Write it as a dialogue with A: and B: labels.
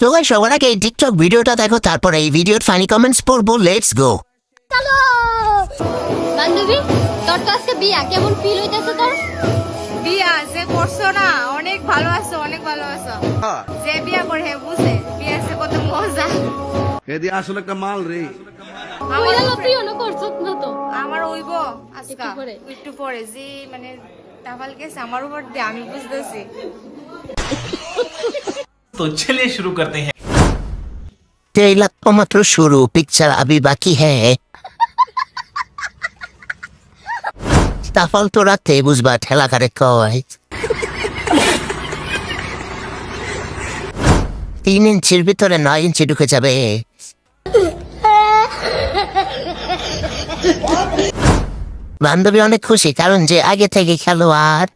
A: তো গাইস সবার আগে এই টিকটক ভিডিওটা দেখো, তারপরে এই ভিডিওর ফানি কমেন্টস পড়বো। Let's go.
B: চলো বান্ধবী, তোর তো আজকে বিয়া, কেমন ফিল হইতেছে তোর?
C: বিয়া যে করছো না, অনেক ভালো আছো, অনেক ভালো আছো। যে বিয়া করে হে বুঝে বিয়া সে কত মজা।
D: এদি আসলে একটা মাল রে।
B: তুই অন্য করছত না তো?
C: আমার হইব আজকে
B: একটু পরে।
C: একটু পরে যে মানে টাফাল গেছে আমার উপর দিয়ে, আমি বুঝতেছি।
E: तो चलिए शुरू करते हैं।
A: ट्रेलर तो मात्र शुरू, पिक्चर अभी बाकी है। তাফল তো রাতে বুঝবা, ঠেলা করে কয় 3 ইঞ্চির ভিতরে 9 ইঞ্চি ঢুকে যাবে। বান্ধবী অনেক খুশি, কারণ যে আগে থেকে খেলোয়াড়।